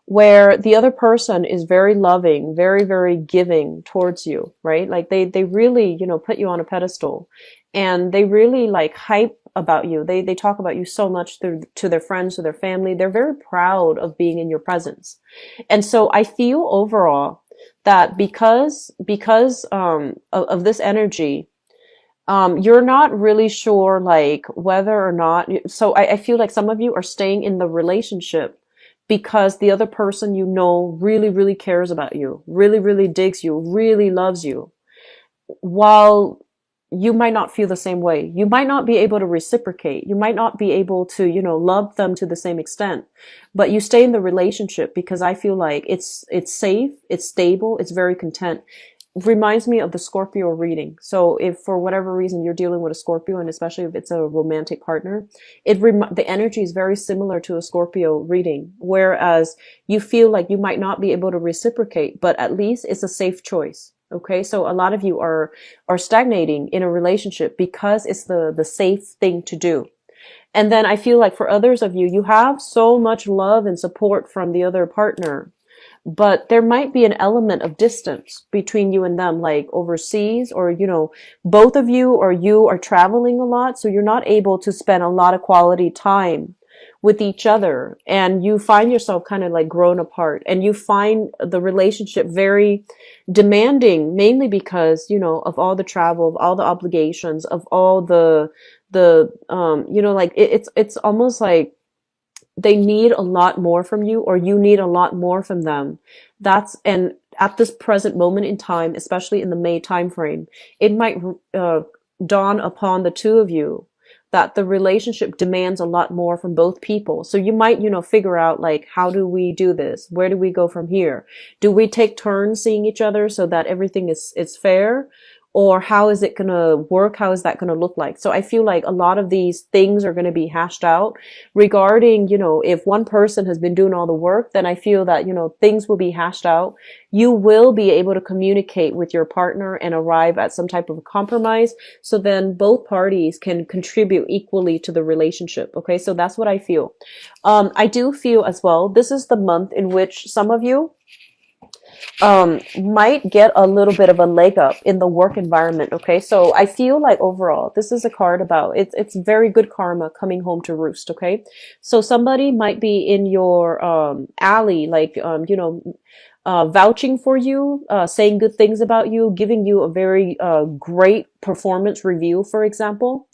where the other person is very loving, very, very giving towards you, right? Like they really, put you on a pedestal, and they really like hype about you. They talk about you so much to their friends, to their family. They're very proud of being in your presence. And so I feel overall that because of this energy, you're not really sure like whether or not, so I feel like some of you are staying in the relationship because the other person really, really cares about you, really, really digs you, really loves you, while you might not feel the same way. You might not be able to reciprocate. You might not be able to, love them to the same extent, but you stay in the relationship because I feel like it's safe, it's stable, it's very content. Reminds me of the Scorpio reading. So if for whatever reason you're dealing with a Scorpio, and especially if it's a romantic partner, the energy is very similar to a Scorpio reading, whereas you feel like you might not be able to reciprocate, but at least it's a safe choice. Okay, so a lot of you are stagnating in a relationship because it's the safe thing to do. And then I feel like for others of you, you have so much love and support from the other partner, but there might be an element of distance between you and them, like overseas, or, both of you or you are traveling a lot. So you're not able to spend a lot of quality time with each other. And you find yourself kind of like grown apart, and you find the relationship very demanding, mainly because, of all the travel, of all the obligations, of all like it's almost like they need a lot more from you, or you need a lot more from them. And at this present moment in time, especially in the May timeframe, it might dawn upon the two of you that the relationship demands a lot more from both people. So you might, figure out like, how do we do this? Where do we go from here? Do we take turns seeing each other so that everything is fair? Or how is it going to work? How is that going to look like? So I feel like a lot of these things are going to be hashed out regarding, if one person has been doing all the work, then I feel that, things will be hashed out. You will be able to communicate with your partner and arrive at some type of a compromise. So then both parties can contribute equally to the relationship. Okay. So that's what I feel. I do feel as well, this is the month in which some of you might get a little bit of a leg up in the work environment. Okay. So I feel like overall, this is a card about it's very good karma coming home to roost. Okay. So somebody might be in your, alley, like, vouching for you, saying good things about you, giving you a very, great performance review, for example.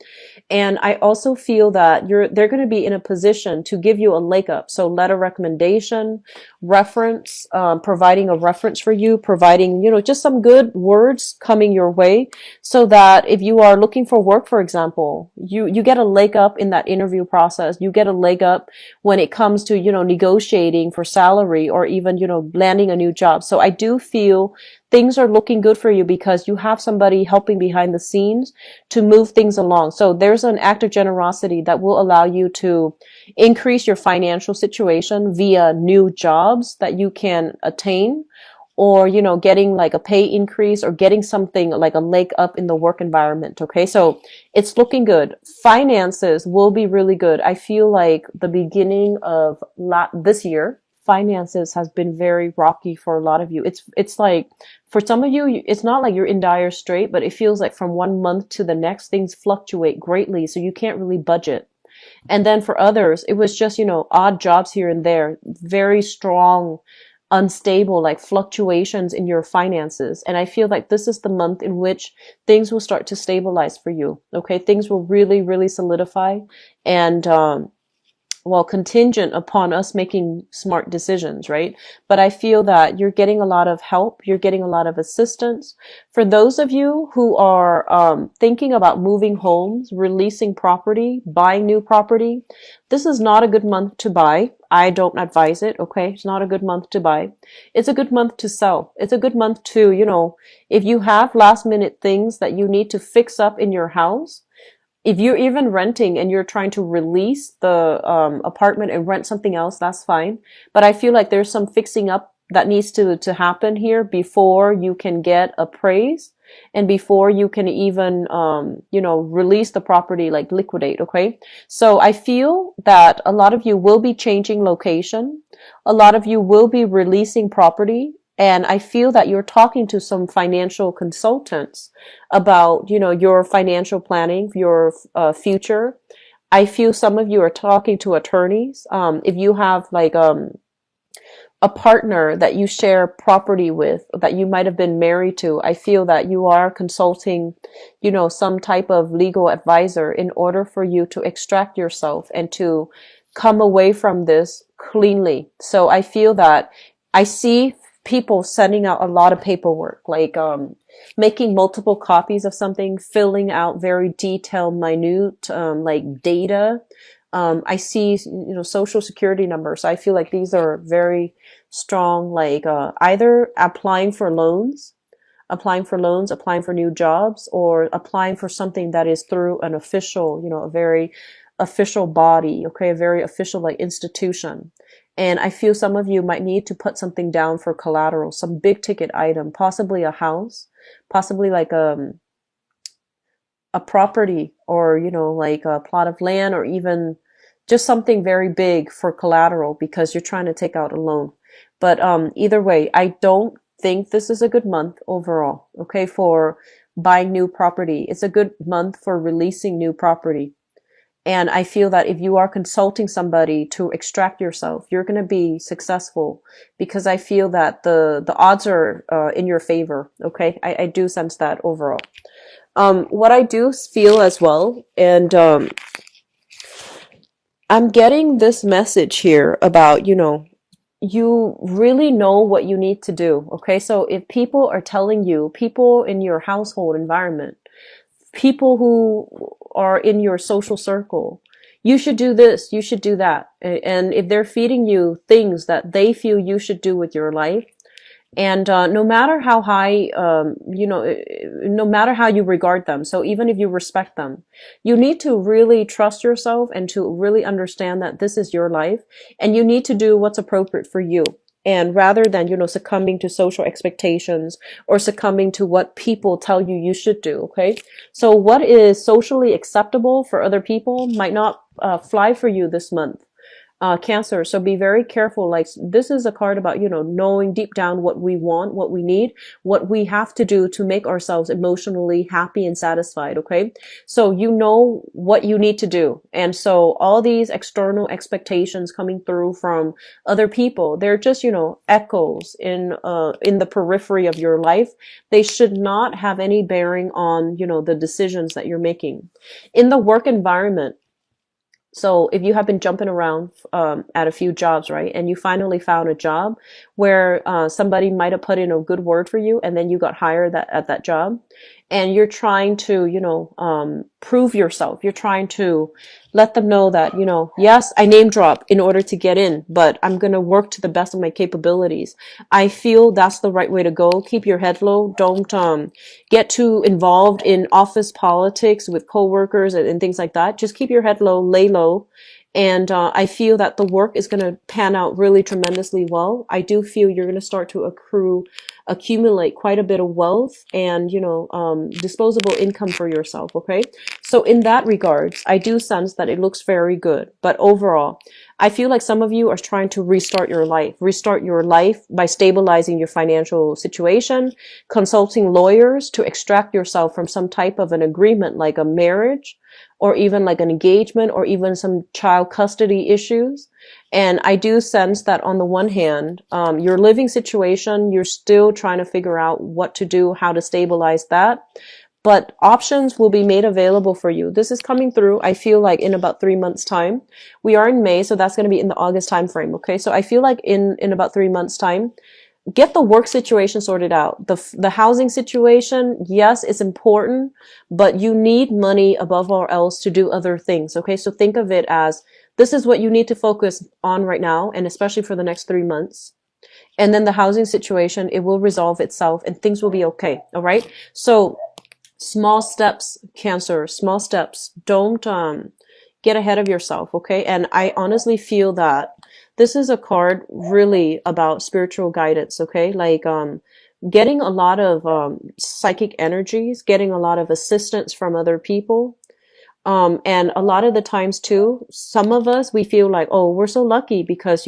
And I also feel that they're going to be in a position to give you a leg up. So letter recommendation, reference, providing a reference for you, providing, just some good words coming your way, so that if you are looking for work, for example, you get a leg up in that interview process. You get a leg up when it comes to, negotiating for salary, or even, landing a new job. So I do feel things are looking good for you because you have somebody helping behind the scenes to move things along. So there's an act of generosity that will allow you to increase your financial situation via new jobs that you can attain, or, getting like a pay increase, or getting something like a leg up in the work environment. Okay. So it's looking good. Finances will be really good. I feel like the beginning of this year, finances has been very rocky for a lot of you. It's like, for some of you, it's not like you're in dire strait, but it feels like from one month to the next, things fluctuate greatly. So you can't really budget. And then for others, it was just, odd jobs here and there, very strong, unstable, like fluctuations in your finances. And I feel like this is the month in which things will start to stabilize for you. Okay. Things will really, really solidify. And, well, contingent upon us making smart decisions, right? But I feel that you're getting a lot of help. You're getting a lot of assistance. For those of you who are thinking about moving homes, releasing property, buying new property, this is not a good month to buy. I don't advise it, okay? It's not a good month to buy. It's a good month to sell. It's a good month to, if you have last minute things that you need to fix up in your house, if you're even renting and you're trying to release the apartment and rent something else, that's fine. But I feel like there's some fixing up that needs to happen here before you can get appraised. and before you can even, release the property, like liquidate. Okay. So I feel that a lot of you will be changing location. A lot of you will be releasing property. And I feel that you're talking to some financial consultants about, your financial planning, your future. I feel some of you are talking to attorneys. If you have like, a partner that you share property with, that you might have been married to, I feel that you are consulting, some type of legal advisor in order for you to extract yourself and to come away from this cleanly. So I feel that I see people sending out a lot of paperwork, like making multiple copies of something, filling out very detailed, minute, like data. I see, social security numbers. I feel like these are very strong, like either applying for loans, applying for new jobs, or applying for something that is through an official, a very official body, okay, a very official like institution. And I feel some of you might need to put something down for collateral, some big ticket item, possibly a house, possibly like a property, or like a plot of land, or even just something very big for collateral because you're trying to take out a loan. But either way, I don't think this is a good month overall, okay, for buying new property. It's a good month for releasing new property. And I feel that if you are consulting somebody to extract yourself, you're going to be successful, because I feel that the odds are in your favor. Okay. I do sense that overall. What I do feel as well, and I'm getting this message here about, you really know what you need to do. Okay. So if people are telling you, people in your household environment, people who are in your social circle, you should do this, you should do that. And if they're feeding you things that they feel you should do with your life, and no matter how high, no matter how you regard them, so even if you respect them, you need to really trust yourself and to really understand that this is your life, and you need to do what's appropriate for you. And rather than, succumbing to social expectations or succumbing to what people tell you you should do, okay? So what is socially acceptable for other people might not fly for you this month. Cancer. So be very careful. Like, this is a card about, knowing deep down what we want, what we need, what we have to do to make ourselves emotionally happy and satisfied. Okay. So you know what you need to do. And so all these external expectations coming through from other people, they're just, echoes in the periphery of your life. They should not have any bearing on, the decisions that you're making in the work environment. So if you have been jumping around at a few jobs, right, and you finally found a job where somebody might have put in a good word for you, and then you got hired at that job, and you're trying to, prove yourself. You're trying to let them know that, yes, I name drop in order to get in, but I'm going to work to the best of my capabilities. I feel that's the right way to go. Keep your head low. Don't get too involved in office politics with coworkers and things like that. Just keep your head low, lay low. And I feel that the work is going to pan out really tremendously well. I do feel you're going to start to accumulate quite a bit of wealth and, disposable income for yourself. Okay. So in that regards, I do sense that it looks very good. But overall, I feel like some of you are trying to restart your life by stabilizing your financial situation, consulting lawyers to extract yourself from some type of an agreement, like a marriage, or even like an engagement, or even some child custody issues. And I do sense that on the one hand, your living situation, you're still trying to figure out what to do, how to stabilize that. But options will be made available for you. This is coming through, I feel like, in about 3 months' time. We are in May, so that's going to be in the August time frame. Okay, so I feel like in about 3 months' time, get the work situation sorted out. The housing situation, yes, it's important, but you need money above all else to do other things. Okay, so think of it as this is what you need to focus on right now, and especially for the next 3 months. And then the housing situation, it will resolve itself and things will be okay. All right. So small steps, Cancer, small steps. Don't get ahead of yourself. Okay. And I honestly feel that this is a card really about spiritual guidance. Okay. Like getting a lot of psychic energies, getting a lot of assistance from other people. And a lot of the times too, some of us, we feel like, oh, we're so lucky because,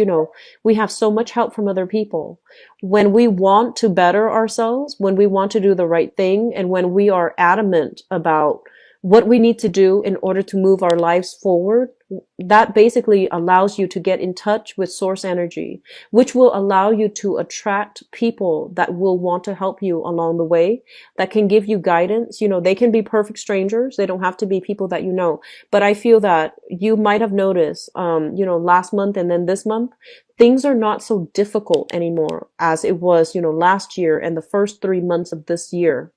we have so much help from other people. When we want to better ourselves, when we want to do the right thing, and when we are adamant about what we need to do in order to move our lives forward, that basically allows you to get in touch with source energy, which will allow you to attract people that will want to help you along the way, that can give you guidance. They can be perfect strangers. They don't have to be people that you know. But I feel that you might have noticed, last month and then this month, things are not so difficult anymore as it was, last year and the first 3 months of this year.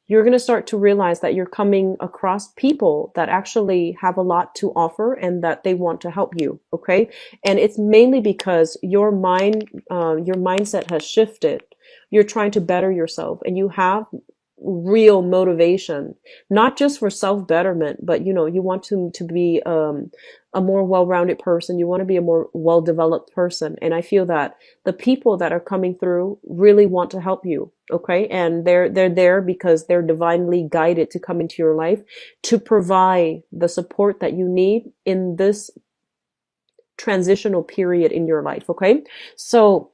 You're going to start to realize that you're coming across people that actually have a lot to offer and that they want to help you. Okay. And it's mainly because your mindset has shifted. You're trying to better yourself and you have real motivation, not just for self betterment, but you want to be a more well-rounded person. You want to be a more well-developed person. And I feel that the people that are coming through really want to help you. Okay. And they're there because they're divinely guided to come into your life to provide the support that you need in this transitional period in your life. Okay. So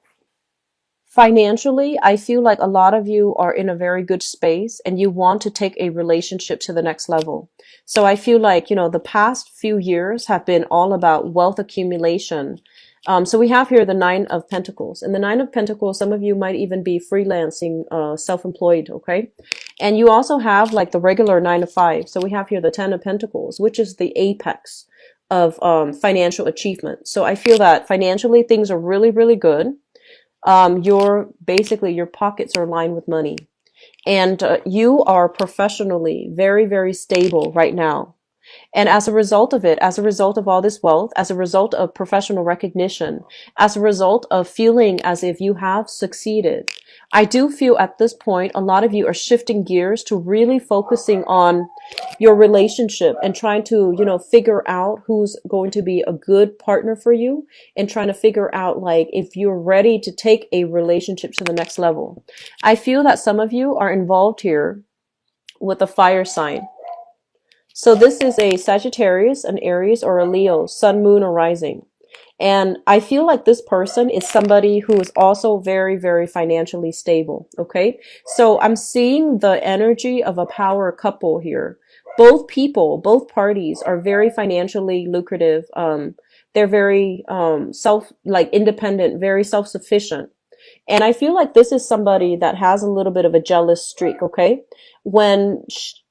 financially, I feel like a lot of you are in a very good space and you want to take a relationship to the next level. So I feel like, the past few years have been all about wealth accumulation. So we have here the Nine of Pentacles. And the Nine of Pentacles, some of you might even be freelancing, self-employed, okay? And you also have like the regular Nine of Fives. So we have here the Ten of Pentacles, which is the apex of financial achievement. So I feel that financially things are really, really good. Your pockets are lined with money, and you are professionally very, very stable right now. And as a result of it, as a result of all this wealth, as a result of professional recognition, as a result of feeling as if you have succeeded, I do feel at this point, a lot of you are shifting gears to really focusing on your relationship and trying to, figure out who's going to be a good partner for you and trying to figure out like if you're ready to take a relationship to the next level. I feel that some of you are involved here with a fire sign. So this is a Sagittarius, an Aries, or a Leo, sun, moon, or rising. And I feel like this person is somebody who is also very, very financially stable. Okay. So I'm seeing the energy of a power couple here. Both both parties are very financially lucrative. They're very, independent, very self-sufficient. And I feel like this is somebody that has a little bit of a jealous streak. Okay. When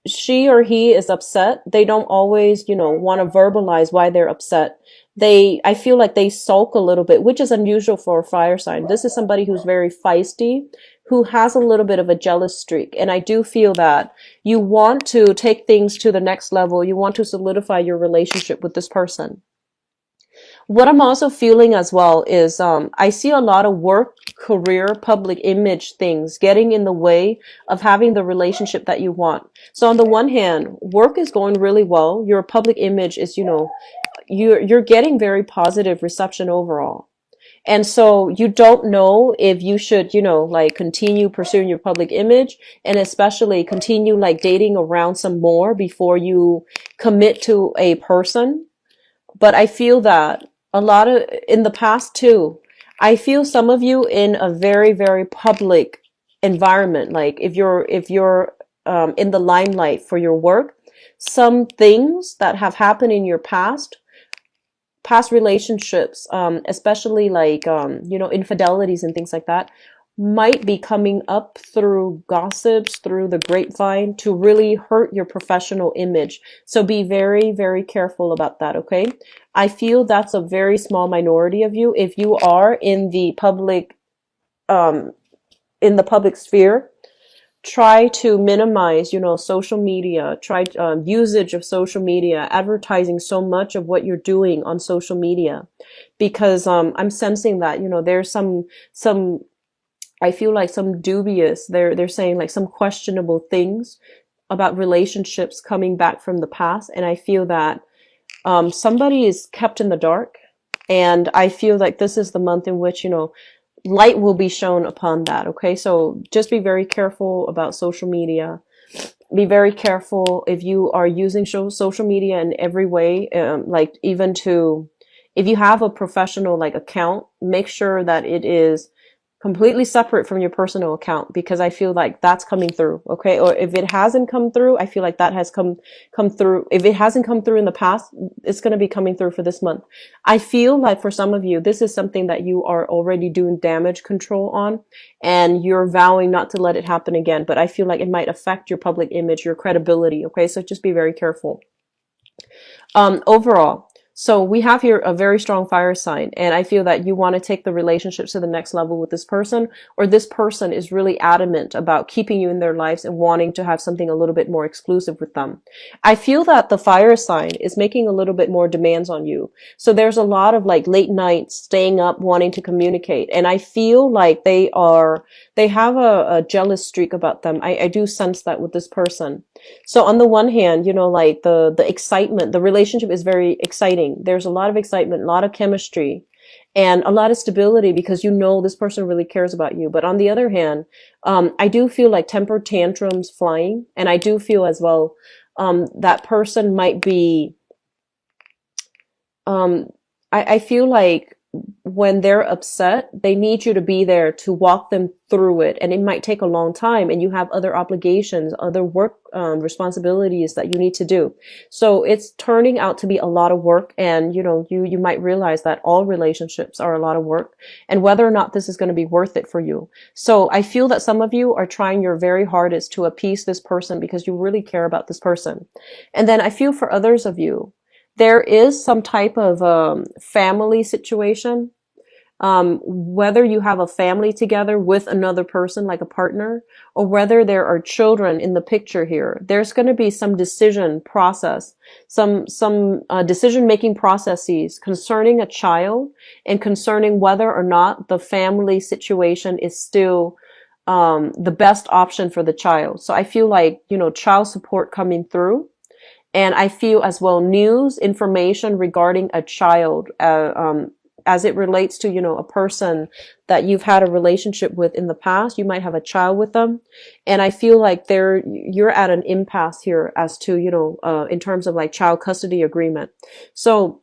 she or he is upset, they don't always, want to verbalize why they're upset. I feel like they sulk a little bit, which is unusual for a fire sign. This is somebody who's very feisty, who has a little bit of a jealous streak. And I do feel that you want to take things to the next level. You want to solidify your relationship with this person. What I'm also feeling as well is I see a lot of work, career, public image things getting in the way of having the relationship that you want. So on the one hand, work is going really well. Your public image is, you're getting very positive reception overall. And so you don't know if you should, continue pursuing your public image and especially continue dating around some more before you commit to a person. But I feel that in the past too, I feel some of you in a very, very public environment. Like if you're in the limelight for your work, some things that have happened in your past relationships, especially infidelities and things like that, might be coming up through gossips, through the grapevine to really hurt your professional image. So be very, very careful about that, okay? I feel that's a very small minority of you. If you are in the public sphere, try to minimize, social media, usage of social media, advertising so much of what you're doing on social media, because I'm sensing that, there's some I feel like some dubious, they're saying like some questionable things about relationships coming back from the past. And I feel that somebody is kept in the dark. And I feel like this is the month in which, light will be shown upon that. Okay, so just be very careful about social media. Be very careful if you are using social media in every way, like even to, if you have a professional like account, make sure that it is completely separate from your personal account, because I feel like that's coming through. Okay, or if it hasn't come through, I feel like that has come through. If it hasn't come through in the past, it's going to be coming through for this month. I feel like for some of you, this is something that you are already doing damage control on, and you're vowing not to let it happen again. But I feel like it might affect your public image, your credibility. Okay, so just be very careful. Overall, so we have here a very strong fire sign, and I feel that you want to take the relationships to the next level with this person, or this person is really adamant about keeping you in their lives and wanting to have something a little bit more exclusive with them. I feel that the fire sign is making a little bit more demands on you. So there's a lot of like late nights, staying up, wanting to communicate, and I feel like they have a jealous streak about them. I do sense that with this person. So on the one hand, you know, like the excitement, the relationship is very exciting. There's a lot of excitement, a lot of chemistry, and a lot of stability, because you know this person really cares about you. But on the other hand, I do feel like temper tantrums flying, and I do feel as well, that person might be, I feel like when they're upset, they need you to be there to walk them through it. And it might take a long time, and you have other obligations, other work responsibilities that you need to do. So it's turning out to be a lot of work. And, you know, you might realize that all relationships are a lot of work, and whether or not this is going to be worth it for you. So I feel that some of you are trying your very hardest to appease this person because you really care about this person. And then I feel for others of you, there is some type of family situation, whether you have a family together with another person, like a partner, or whether there are children in the picture here. There's going to be some decision process, some decision-making processes concerning a child, and concerning whether or not the family situation is still the best option for the child. So I feel like, you know, child support coming through. And I feel as well news, information regarding a child, as it relates to, you know, a person that you've had a relationship with in the past. You might have a child with them. And I feel like you're at an impasse here as to, you know, in terms of like child custody agreement. So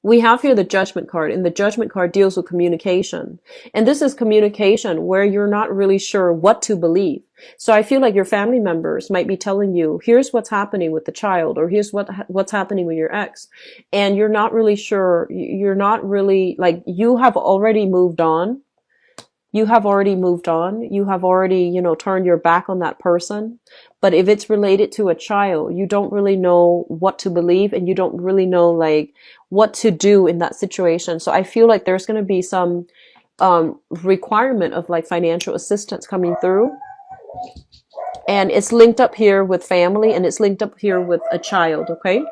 we have here the Judgment card, and the Judgment card deals with communication. And this is communication where you're not really sure what to believe. So I feel like your family members might be telling you, here's what's happening with the child, or here's what's happening with your ex. And you're not really sure. You're not really, like, you have already moved on. You have already moved on. You have already, you know, turned your back on that person. But if it's related to a child, you don't really know what to believe, and you don't really know like what to do in that situation. So I feel like there's going to be some requirement of like financial assistance coming through. And it's linked up here with family, and it's linked up here with a child. Okay.